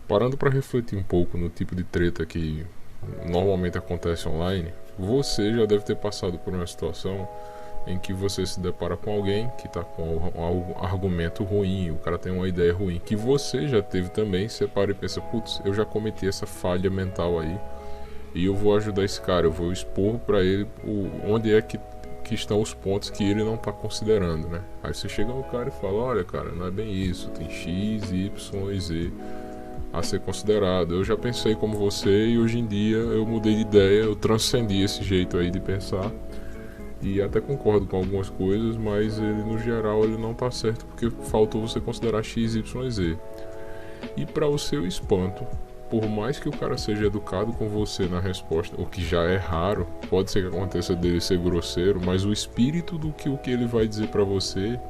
Parando para refletir um pouco no tipo de treta que normalmente acontece online, você já deve ter passado por uma situação em que você se depara com alguém que está com algum argumento ruim, o cara tem uma ideia ruim, que você já teve também, você para e pensa, putz, eu já cometi essa falha mental aí, e eu vou ajudar esse cara, eu vou expor para ele onde é que estão os pontos que ele não está considerando, né? Aí você chega no cara e fala, olha cara, não é bem isso, tem X, Y e Z a ser considerado. Eu já pensei como você e hoje em dia eu mudei de ideia, eu transcendi esse jeito aí de pensar e até concordo com algumas coisas, mas ele no geral ele não tá certo porque faltou você considerar X, Y e Z. E para o seu espanto, por mais que o cara seja educado com você na resposta, o que já é raro, pode ser que aconteça dele ser grosseiro, mas o espírito do que o que ele vai dizer para você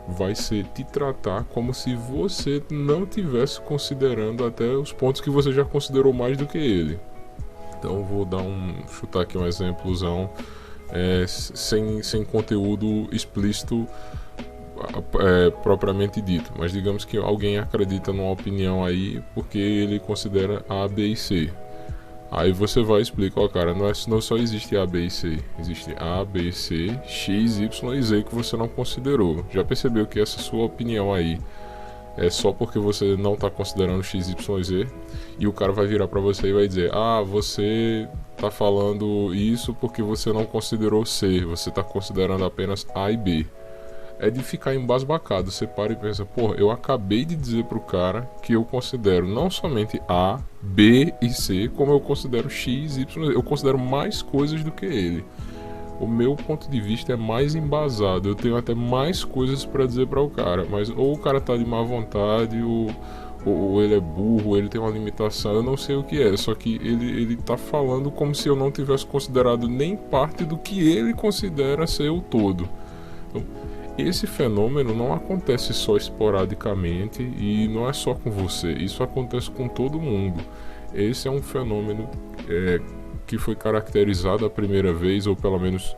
vai ser te tratar como se você não tivesse considerando até os pontos que você já considerou mais do que ele. Então vou chutar aqui um exemplozão sem conteúdo explícito propriamente dito, mas digamos que alguém acredita numa opinião aí porque ele considera A, B e C. Aí você vai e explica, ó cara, não só existe A, B e C, existe A, B, C, X, Y e Z que você não considerou. Já percebeu que essa sua opinião aí é só porque você não está considerando X, Y e Z? E o cara vai virar para você e vai dizer, ah, você tá falando isso porque você não considerou C, você está considerando apenas A e B. É de ficar embasbacado. Você para e pensa, porra, eu acabei de dizer pro cara que eu considero não somente A, B e C, como eu considero X, Y, eu considero mais coisas do que ele. O meu ponto de vista é mais embasado, eu tenho até mais coisas para dizer para o cara, mas ou o cara tá de má vontade, ou ele é burro, ou ele tem uma limitação, eu não sei o que é, só que ele tá falando como se eu não tivesse considerado nem parte do que ele considera ser o todo. Então, esse fenômeno não acontece só esporadicamente e não é só com você, isso acontece com todo mundo. Esse é um fenômeno que foi caracterizado a primeira vez, ou pelo menos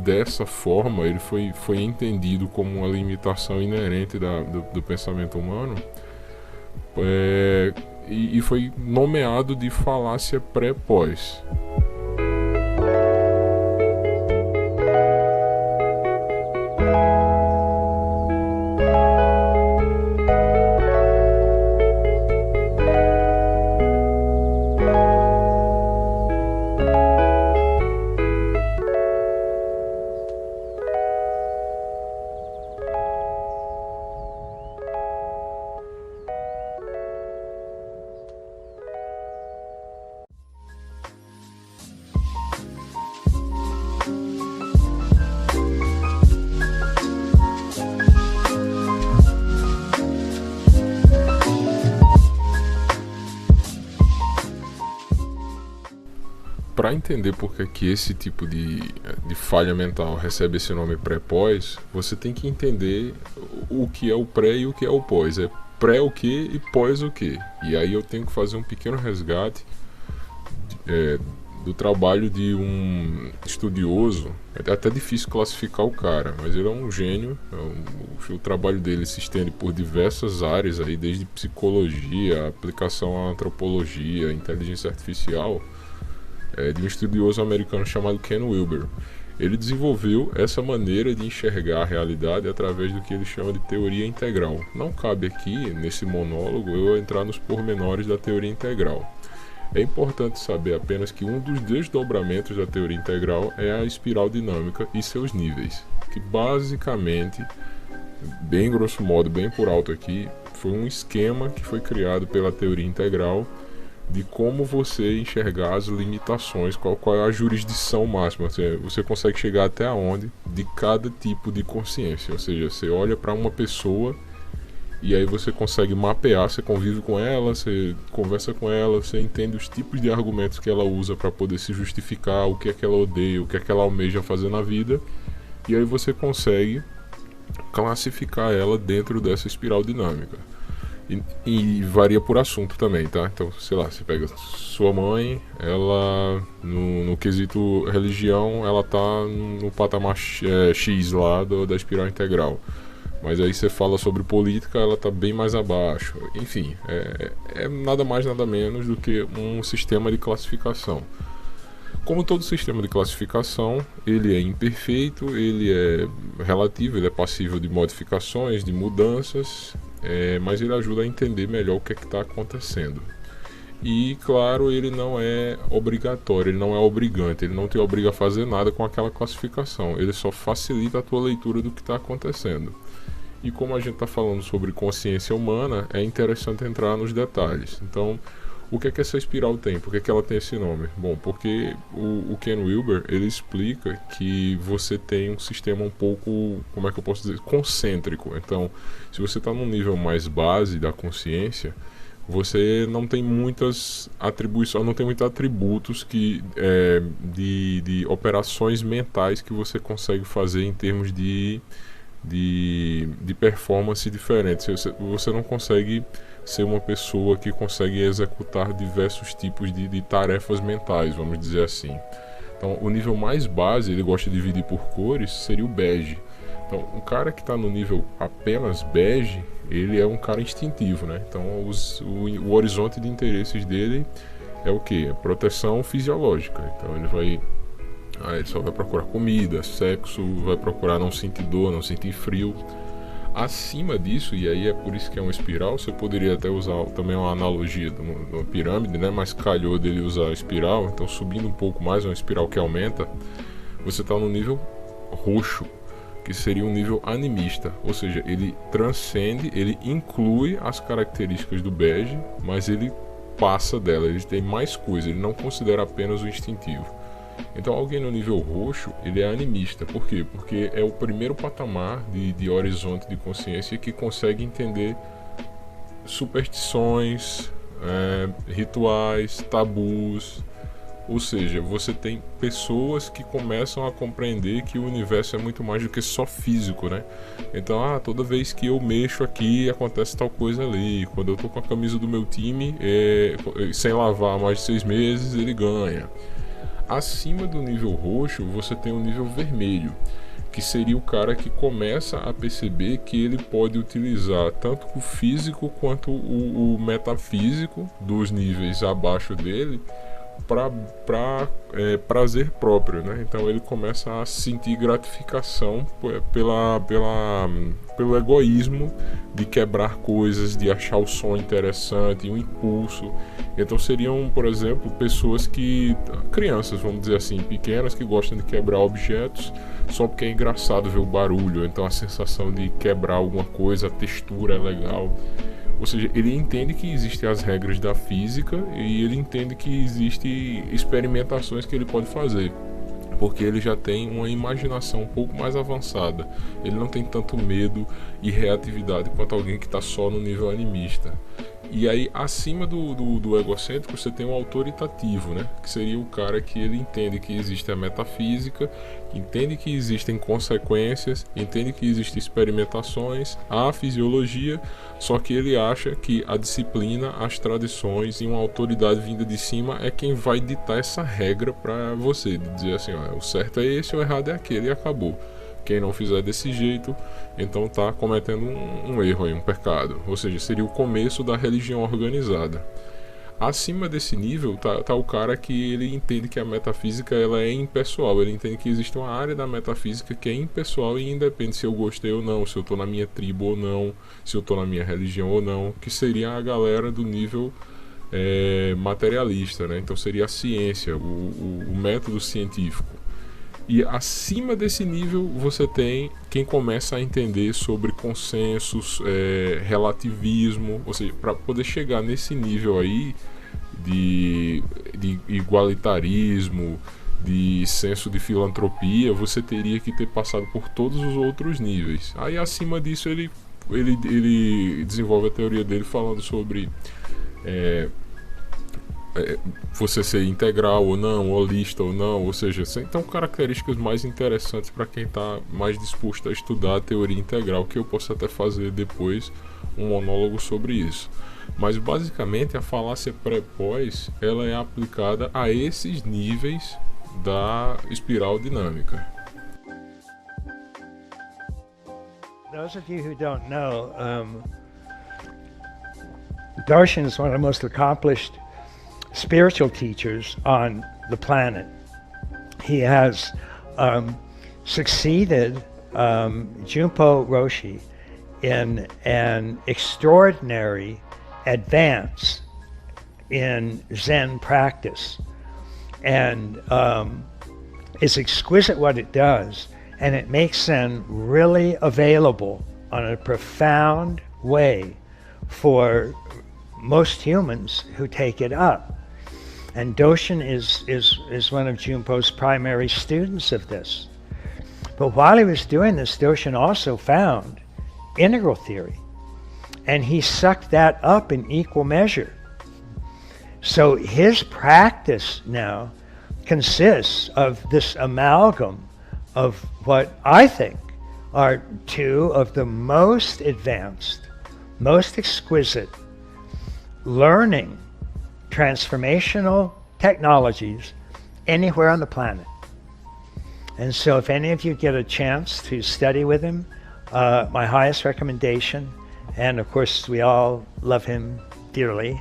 dessa forma, ele foi entendido como uma limitação inerente do pensamento humano, e foi nomeado de falácia pré-pós. Para entender por que esse tipo de falha mental recebe esse nome pré-pós, você tem que entender o que é o pré e o que é o pós. É pré o que e pós o que. E aí eu tenho que fazer um pequeno resgate do trabalho de um estudioso. É até difícil classificar o cara, mas ele é um gênio. O trabalho dele se estende por diversas áreas, aí, desde psicologia, aplicação à antropologia, inteligência artificial, de um estudioso americano chamado Ken Wilber. Ele desenvolveu essa maneira de enxergar a realidade através do que ele chama de teoria integral. Não cabe aqui, nesse monólogo, eu entrar nos pormenores da teoria integral. É importante saber apenas que um dos desdobramentos da teoria integral é a espiral dinâmica e seus níveis, que basicamente, bem grosso modo, bem por alto aqui, foi um esquema que foi criado pela teoria integral de como você enxergar as limitações, qual é a jurisdição máxima, você consegue chegar até onde de cada tipo de consciência, ou seja, você olha para uma pessoa e aí você consegue mapear, você convive com ela, você conversa com ela, você entende os tipos de argumentos que ela usa para poder se justificar, o que é que ela odeia, o que é que ela almeja fazer na vida, e aí você consegue classificar ela dentro dessa espiral dinâmica. E varia por assunto também, tá? Então, sei lá, você pega sua mãe, ela no quesito religião, ela tá no patamar X lá da espiral integral. Mas aí você fala sobre política, ela está bem mais abaixo. Enfim, é nada mais nada menos do que um sistema de classificação. Como todo sistema de classificação, ele é imperfeito, ele é relativo, ele é passível de modificações, de mudanças, mas ele ajuda a entender melhor o que é que está acontecendo. E, claro, ele não é obrigatório, ele não é obrigante, ele não te obriga a fazer nada com aquela classificação, ele só facilita a tua leitura do que está acontecendo. E como a gente está falando sobre consciência humana, é interessante entrar nos detalhes. Então, o que é que essa espiral tem? Por que é que ela tem esse nome? Bom, porque o Ken Wilber, ele explica que você tem um sistema um pouco, como é que eu posso dizer, concêntrico. Então, se você está num nível mais base da consciência, você não tem muitas atribuições, não tem muitos atributos de operações mentais que você consegue fazer em termos de performance diferente. Você não consegue ser uma pessoa que consegue executar diversos tipos de tarefas mentais, vamos dizer assim. Então, o nível mais base, ele gosta de dividir por cores, seria o bege. Então, um cara que está no nível apenas bege, ele é um cara instintivo, né? Então, o horizonte de interesses dele é o quê? Proteção fisiológica. Então, ele só vai procurar comida, sexo, vai procurar não sentir dor, não sentir frio. Acima disso, e aí é por isso que é uma espiral, você poderia até usar também uma analogia de uma pirâmide, né? Mas calhou dele usar a espiral, então subindo um pouco mais, uma espiral que aumenta, você está no nível roxo, que seria um nível animista, ou seja, ele transcende, ele inclui as características do bege, mas ele passa dela, ele tem mais coisa, ele não considera apenas o instintivo. Então alguém no nível roxo, ele é animista. Por quê? Porque é o primeiro patamar de horizonte de consciência que consegue entender superstições, rituais, tabus. Ou seja, você tem pessoas que começam a compreender que o universo é muito mais do que só físico, né? Então, toda vez que eu mexo aqui, acontece tal coisa ali. Quando eu tô com a camisa do meu time, sem lavar há mais de 6 meses, ele ganha. Acima do nível roxo, você tem o nível vermelho, que seria o cara que começa a perceber que ele pode utilizar tanto o físico quanto o metafísico dos níveis abaixo dele para prazer próprio, né? Então ele começa a sentir gratificação pelo egoísmo de quebrar coisas, de achar o som interessante, um impulso. Então seriam, por exemplo, crianças, vamos dizer assim, pequenas, que gostam de quebrar objetos só porque é engraçado ver o barulho, então a sensação de quebrar alguma coisa, a textura é legal. Ou seja, ele entende que existem as regras da física e ele entende que existem experimentações que ele pode fazer, porque ele já tem uma imaginação um pouco mais avançada. Ele não tem tanto medo e reatividade quanto alguém que está só no nível animista. E aí, acima do egocêntrico, você tem o autoritativo, né? Que seria o cara que ele entende que existe a metafísica, entende que existem consequências, entende que existem experimentações, a fisiologia, só que ele acha que a disciplina, as tradições e uma autoridade vinda de cima é quem vai ditar essa regra para você, de dizer assim, o certo é esse, o errado é aquele, e acabou. Quem não fizer desse jeito, então está cometendo um erro, um pecado. Ou seja, seria o começo da religião organizada. Acima desse nível tá o cara que ele entende que a metafísica ela é impessoal. Ele entende que existe uma área da metafísica que é impessoal e independe se eu gostei ou não, se eu estou na minha tribo ou não, se eu estou na minha religião ou não, que seria a galera do nível materialista, né? Então seria a ciência, o método científico. E acima desse nível você tem quem começa a entender sobre consensos, relativismo, ou seja, para poder chegar nesse nível aí de igualitarismo, de senso de filantropia, você teria que ter passado por todos os outros níveis. Aí acima disso ele desenvolve a teoria dele falando sobre você ser integral ou não, holista ou não, ou seja, então características mais interessantes para quem está mais disposto a estudar a teoria integral, que eu posso até fazer depois um monólogo sobre isso. Mas basicamente a falácia pré-pós ela é aplicada a esses níveis da espiral dinâmica. those of you who don't know, Darshan is one of the most accomplished spiritual teachers on the planet. He has succeeded Junpo Roshi in an extraordinary advance in Zen practice, and it's exquisite what it does, and it makes Zen really available on a profound way for most humans who take it up. And Doshin is one of Junpo's primary students of this. But while he was doing this, Doshin also found integral theory, and he sucked that up in equal measure. So his practice now consists of this amalgam of what I think are two of the most advanced, most exquisite learning transformational technologies anywhere on the planet. And so if any of you get a chance to study with him, my highest recommendation, and of course we all love him dearly,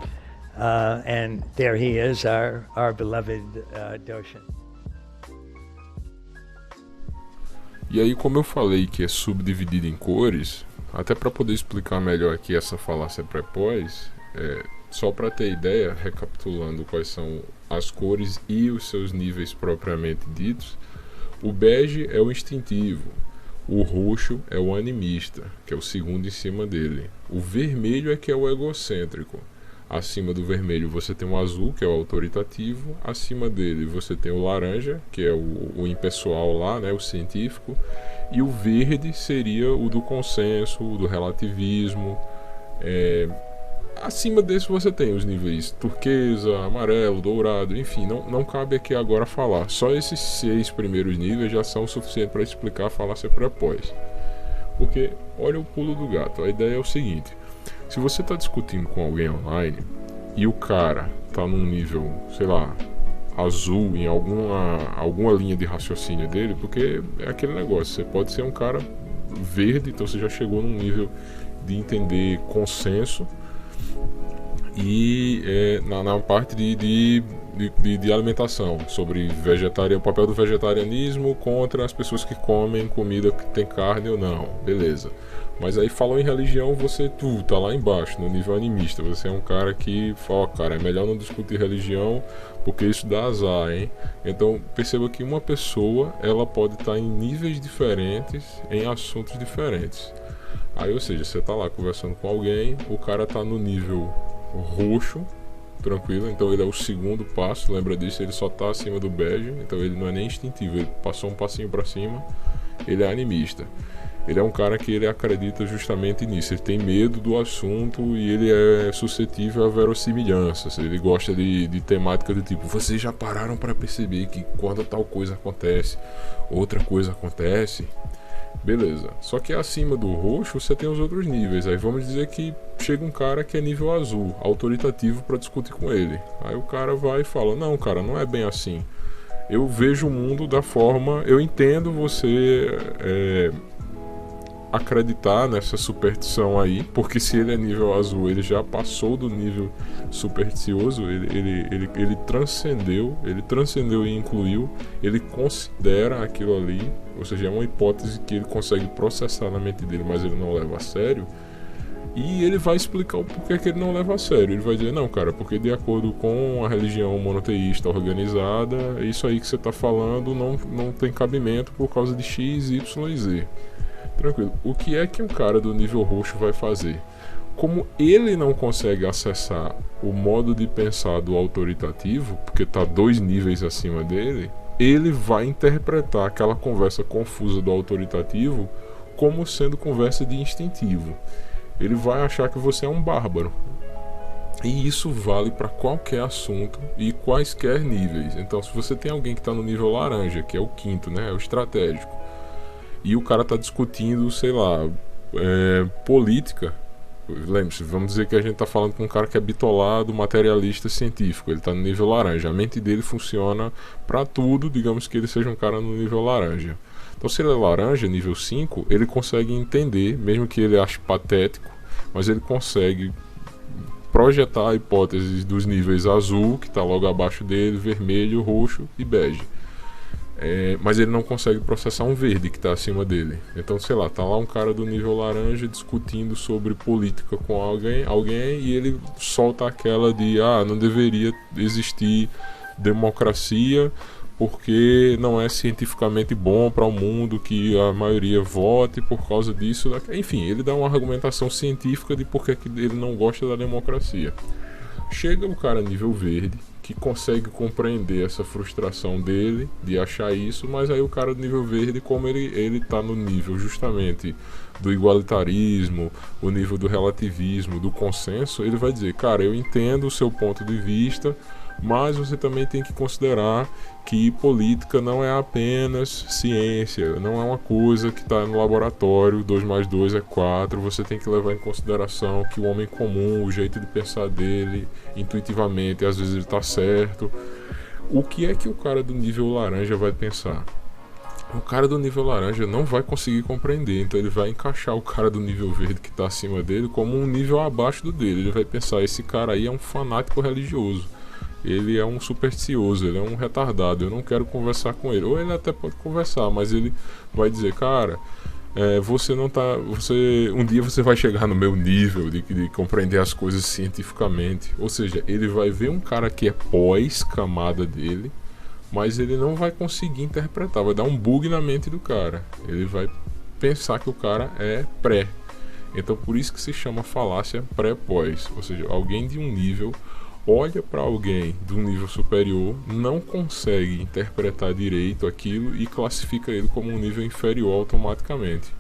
and there he is, our beloved Doshin. E aí, como eu falei que é subdividido em cores, até para poder explicar melhor aqui essa falácia pré-pós, só para ter ideia, recapitulando quais são as cores e os seus níveis propriamente ditos, o bege é o instintivo, o roxo é o animista, que é o segundo em cima dele, o vermelho é que é o egocêntrico. Acima do vermelho você tem o azul, que é o autoritativo. Acima dele você tem o laranja, que é o impessoal lá, né, o científico. E o verde seria o do consenso, o do relativismo. Acima desse você tem os níveis turquesa, amarelo, dourado, enfim, não cabe aqui agora falar. Só esses 6 primeiros níveis já são o suficiente para explicar a falácia pré-pós. Porque olha o pulo do gato, a ideia é o seguinte: se você está discutindo com alguém online e o cara está num nível, sei lá, azul em alguma linha de raciocínio dele, porque é aquele negócio, você pode ser um cara verde, então você já chegou num nível de entender consenso e na parte de alimentação, sobre o papel do vegetarianismo contra as pessoas que comem comida que tem carne ou não, beleza. Mas aí falou em religião, você tá lá embaixo, no nível animista. Você é um cara que fala, cara, é melhor não discutir religião porque isso dá azar, hein? Então perceba que uma pessoa, ela pode estar em níveis diferentes, em assuntos diferentes. Aí, ou seja, você tá lá conversando com alguém, o cara tá no nível roxo, tranquilo, então ele é o segundo passo, lembra disso, ele só tá acima do bege, então ele não é nem instintivo, ele passou um passinho para cima, ele é animista. Ele é um cara que ele acredita justamente nisso, ele tem medo do assunto e ele é suscetível a verossimilhanças, ele gosta de temática do tipo, vocês já pararam para perceber que quando tal coisa acontece, outra coisa acontece? Beleza, só que acima do roxo você tem os outros níveis. Aí vamos dizer que chega um cara que é nível azul, autoritativo, para discutir com ele. Aí o cara vai e fala, não cara, não é bem assim, eu vejo o mundo da forma, eu entendo você acreditar nessa superstição aí, porque se ele é nível azul, ele já passou do nível supersticioso, ele transcendeu e incluiu, ele considera aquilo ali, ou seja, é uma hipótese que ele consegue processar na mente dele, mas ele não leva a sério, e ele vai explicar o porquê que ele não leva a sério. Ele vai dizer, não cara, porque de acordo com a religião monoteísta organizada, isso aí que você está falando não tem cabimento por causa de X, Y e Z. Tranquilo. O que é que um cara do nível roxo vai fazer? Como ele não consegue acessar o modo de pensar do autoritativo, porque está 2 níveis acima dele, ele vai interpretar aquela conversa confusa do autoritativo como sendo conversa de instintivo. Ele vai achar que você é um bárbaro. E isso vale para qualquer assunto e quaisquer níveis. Então, se você tem alguém que está no nível laranja, que é o quinto, né, é o estratégico, e o cara tá discutindo, sei lá, política. Lembre-se, vamos dizer que a gente tá falando com um cara que é bitolado, materialista, científico. Ele tá no nível laranja. A mente dele funciona para tudo, digamos que ele seja um cara no nível laranja. Então, se ele é laranja, nível 5, ele consegue entender, mesmo que ele ache patético, mas ele consegue projetar hipóteses dos níveis azul, que está logo abaixo dele, vermelho, roxo e bege. Mas ele não consegue processar um verde que está acima dele. Então, sei lá, tá lá um cara do nível laranja discutindo sobre política com alguém e ele solta aquela de não deveria existir democracia porque não é cientificamente bom para o mundo que a maioria vote por causa disso. Enfim, ele dá uma argumentação científica de por que ele não gosta da democracia. Chega o cara nível verde, que consegue compreender essa frustração dele de achar isso, mas aí o cara do nível verde, como ele tá no nível justamente do igualitarismo, o nível do relativismo, do consenso, ele vai dizer, cara, eu entendo o seu ponto de vista, mas você também tem que considerar que política não é apenas ciência, não é uma coisa que está no laboratório, 2 mais 2 é 4, você tem que levar em consideração que o homem comum, o jeito de pensar dele, intuitivamente, às vezes ele está certo. O que é que o cara do nível laranja vai pensar? O cara do nível laranja não vai conseguir compreender, então ele vai encaixar o cara do nível verde que está acima dele como um nível abaixo do dele. Ele vai pensar, esse cara aí é um fanático religioso, ele é um supersticioso, ele é um retardado, eu não quero conversar com ele. Ou ele até pode conversar, mas ele vai dizer, cara, você não tá, um dia você vai chegar no meu nível de compreender as coisas cientificamente. Ou seja, ele vai ver um cara que é pós-camada dele, mas ele não vai conseguir interpretar, vai dar um bug na mente do cara. Ele vai pensar que o cara é pré. Então por isso que se chama falácia pré-pós. Ou seja, alguém de um nível olha para alguém de um nível superior, não consegue interpretar direito aquilo e classifica ele como um nível inferior automaticamente.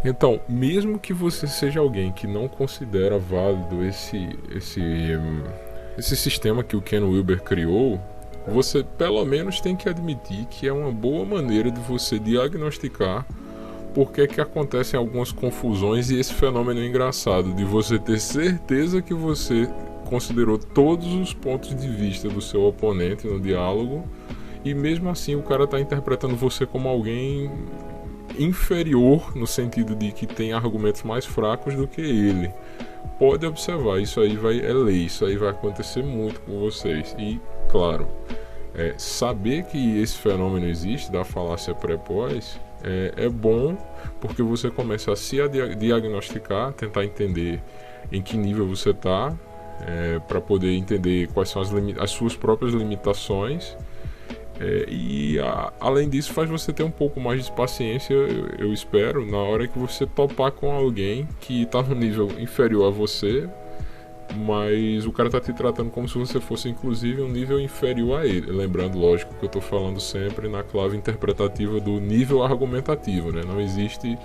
Então, mesmo que você seja alguém que não considera válido esse sistema que o Ken Wilber criou, você pelo menos tem que admitir que é uma boa maneira de você diagnosticar por que acontecem algumas confusões e esse fenômeno engraçado de você ter certeza que você considerou todos os pontos de vista do seu oponente no diálogo e mesmo assim o cara está interpretando você como alguém inferior, no sentido de que tem argumentos mais fracos do que ele. Pode observar, isso aí é lei, isso aí vai acontecer muito com vocês. E, claro, saber que esse fenômeno existe, da falácia pré-pós, é bom porque você começa a se diagnosticar, tentar entender em que nível você está, para poder entender quais são as suas próprias limitações. Além disso, faz você ter um pouco mais de paciência, eu espero, na hora que você topar com alguém que está no nível inferior a você, mas o cara está te tratando como se você fosse inclusive um nível inferior a ele. Lembrando, lógico, que eu estou falando sempre na clave interpretativa do nível argumentativo, né? Não existe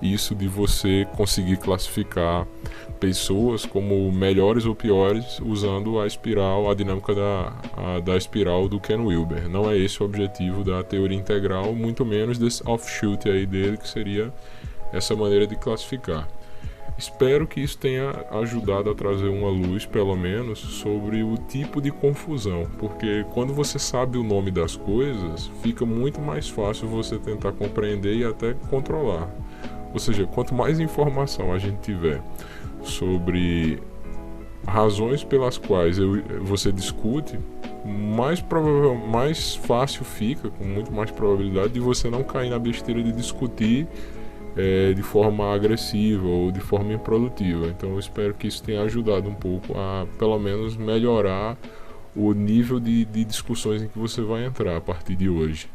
isso de você conseguir classificar pessoas como melhores ou piores usando a dinâmica da espiral do Ken Wilber. Não é esse o objetivo da teoria integral, muito menos desse offshoot aí dele, que seria essa maneira de classificar. Espero que isso tenha ajudado a trazer uma luz, pelo menos, sobre o tipo de confusão, porque quando você sabe o nome das coisas, fica muito mais fácil você tentar compreender e até controlar. Ou seja, quanto mais informação a gente tiver sobre razões pelas quais você discute, mais fácil fica, com muito mais probabilidade de você não cair na besteira de discutir de forma agressiva ou de forma improdutiva. Então eu espero que isso tenha ajudado um pouco a pelo menos melhorar o nível de discussões em que você vai entrar a partir de hoje.